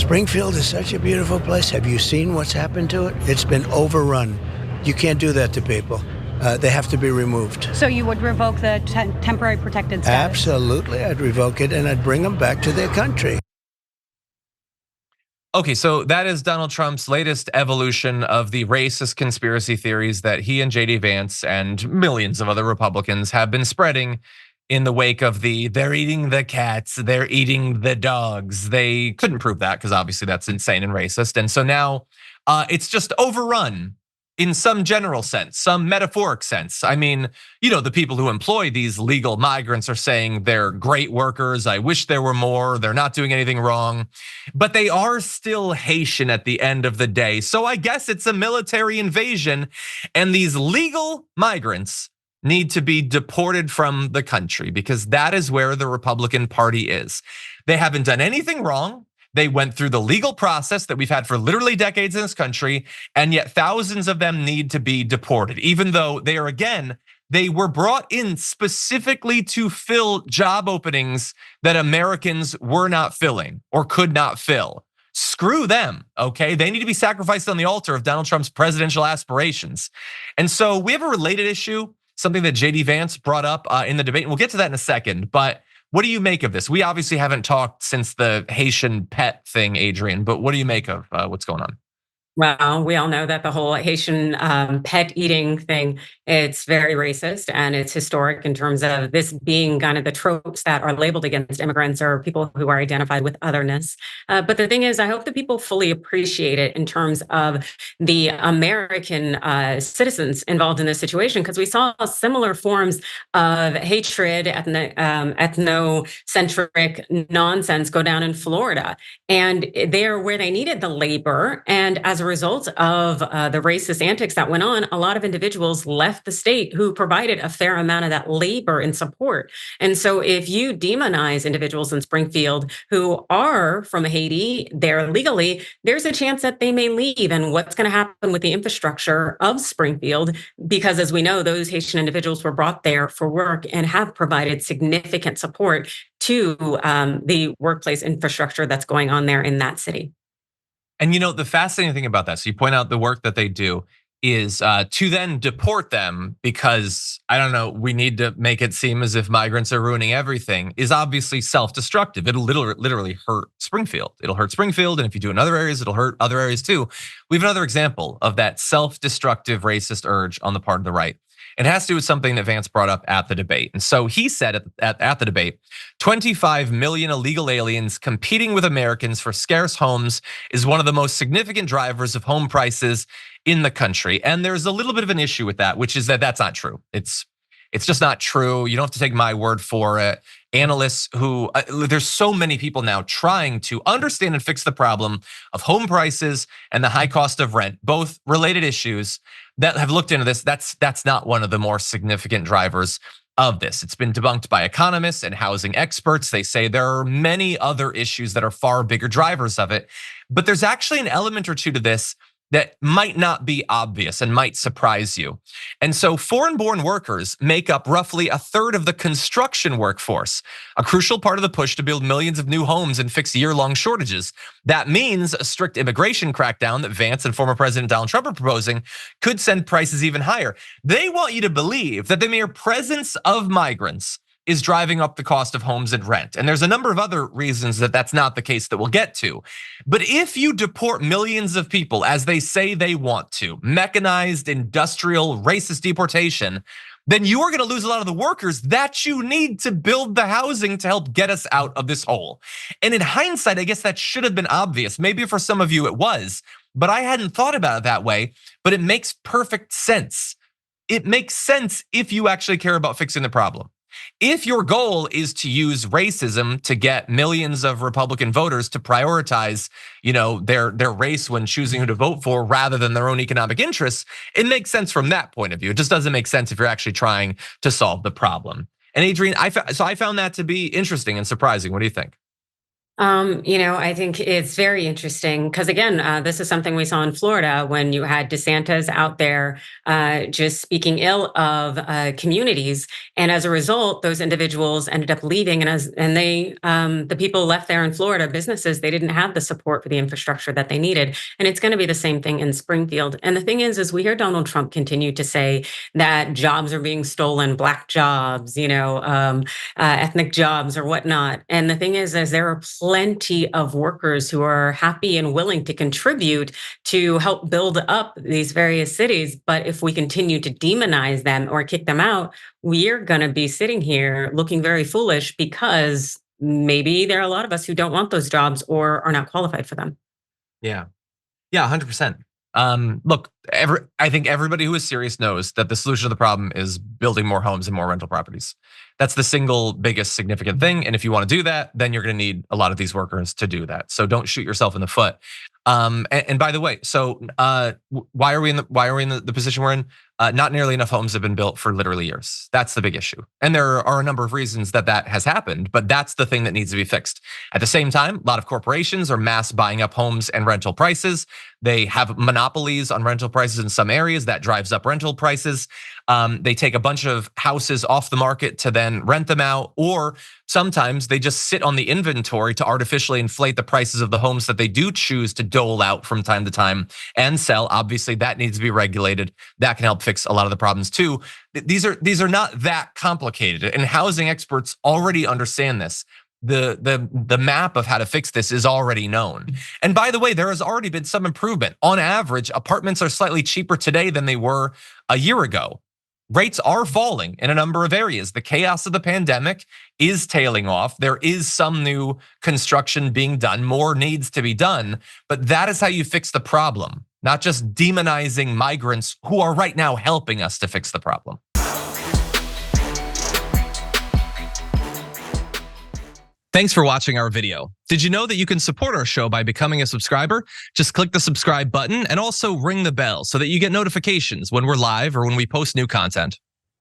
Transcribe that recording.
Springfield is such a beautiful place. Have you seen what's happened to it? It's been overrun. You can't do that to people. They have to be removed. So you would revoke the temporary protected status? Absolutely. I'd revoke it and I'd bring them back to their country. Okay, so that is Donald Trump's latest evolution of the racist conspiracy theories that he and JD Vance and millions of other Republicans have been spreading in the wake of the they're eating the cats, they're eating the dogs. They couldn't prove that because obviously that's insane and racist. And so now it's just overrun in some general sense, some metaphoric sense. I mean, the people who employ these legal migrants are saying they're great workers. I wish there were more. They're not doing anything wrong, but they are still Haitian at the end of the day. So I guess it's a military invasion, and these legal migrants need to be deported from the country because that is where the Republican Party is. They haven't done anything wrong. They went through the legal process that we've had for literally decades in this country, and yet thousands of them need to be deported, even though they were brought in specifically to fill job openings that Americans were not filling or could not fill. Screw them, okay? They need to be sacrificed on the altar of Donald Trump's presidential aspirations. And so we have a related issue, something that JD Vance brought up in the debate, and we'll get to that in a second, but what do you make of this? We obviously haven't talked since the Haitian pet thing, Adrienne, but what do you make of what's going on? Well, we all know that the whole Haitian pet eating thing, it's very racist and it's historic in terms of this being kind of the tropes that are labeled against immigrants or people who are identified with otherness. But the thing is, I hope that people fully appreciate it in terms of the American citizens involved in this situation, because we saw similar forms of hatred, ethnocentric nonsense go down in Florida. And they're where they needed the labor. And as a result of the racist antics that went on, a lot of individuals left the state who provided a fair amount of that labor and support. And so if you demonize individuals in Springfield who are from Haiti, they're legally, there's a chance that they may leave. And what's going to happen with the infrastructure of Springfield? Because as we know, those Haitian individuals were brought there for work and have provided significant support to the workplace infrastructure that's going on there in that city. And the fascinating thing about that, so you point out the work that they do is to then deport them because, I don't know, we need to make it seem as if migrants are ruining everything, is obviously self-destructive. It'll literally hurt Springfield. It'll hurt Springfield, and if you do in other areas, it'll hurt other areas too. We have another example of that self-destructive racist urge on the part of the right. It has to do with something that Vance brought up at the debate. And so he said at the debate, 25 million illegal aliens competing with Americans for scarce homes is one of the most significant drivers of home prices in the country. And there's a little bit of an issue with that, which is that that's not true. It's just not true. You don't have to take my word for it. Analysts who, there's so many people now trying to understand and fix the problem of home prices and the high cost of rent, both related issues that have looked into this. That's not one of the more significant drivers of this. It's been debunked by economists and housing experts. They say there are many other issues that are far bigger drivers of it, but there's actually an element or two to this that might not be obvious and might surprise you. And so foreign-born workers make up roughly a third of the construction workforce, a crucial part of the push to build millions of new homes and fix year-long shortages. That means a strict immigration crackdown that Vance and former President Donald Trump are proposing could send prices even higher. They want you to believe that the mere presence of migrants is driving up the cost of homes and rent. And there's a number of other reasons that that's not the case that we'll get to. But if you deport millions of people, as they say they want to, mechanized, industrial, racist deportation, then you are going to lose a lot of the workers that you need to build the housing to help get us out of this hole. And in hindsight, I guess that should have been obvious. Maybe for some of you it was, but I hadn't thought about it that way. But it makes perfect sense. It makes sense if you actually care about fixing the problem. If your goal is to use racism to get millions of Republican voters to prioritize, their race when choosing who to vote for rather than their own economic interests, it makes sense from that point of view. It just doesn't make sense if you're actually trying to solve the problem. And Adrienne, I found that to be interesting and surprising. What do you think? I think it's very interesting because, again, this is something we saw in Florida when you had DeSantis out there just speaking ill of communities, and as a result, those individuals ended up leaving, the people left there in Florida, businesses, they didn't have the support for the infrastructure that they needed, and it's going to be the same thing in Springfield. And the thing is we hear Donald Trump continue to say that jobs are being stolen, Black jobs, ethnic jobs or whatnot. And the thing is there are plenty of workers who are happy and willing to contribute to help build up these various cities. But if we continue to demonize them or kick them out, we're going to be sitting here looking very foolish because maybe there are a lot of us who don't want those jobs or are not qualified for them. Yeah. Yeah, 100%. Look, I think everybody who is serious knows that the solution to the problem is building more homes and more rental properties. That's the single biggest significant thing. And if you want to do that, then you're going to need a lot of these workers to do that. So don't shoot yourself in the foot. And by the way, so why are we in the position we're in? Not nearly enough homes have been built for literally years. That's the big issue. And there are a number of reasons that has happened, but that's the thing that needs to be fixed. At the same time, a lot of corporations are mass buying up homes and rental prices. They have monopolies on rental prices in some areas that drives up rental prices. They take a bunch of houses off the market to then rent them out, or sometimes they just sit on the inventory to artificially inflate the prices of the homes that they do choose to dole out from time to time and sell. Obviously, that needs to be regulated. That can help fix a lot of the problems too. These are not that complicated, and housing experts already understand this. The map of how to fix this is already known. And by the way, there has already been some improvement. On average, apartments are slightly cheaper today than they were a year ago. Rates are falling in a number of areas. The chaos of the pandemic is tailing off. There is some new construction being done. More needs to be done, but that is how you fix the problem, not just demonizing migrants who are right now helping us to fix the problem. Thanks for watching our video. Did you know that you can support our show by becoming a subscriber? Just click the subscribe button and also ring the bell so that you get notifications when we're live or when we post new content.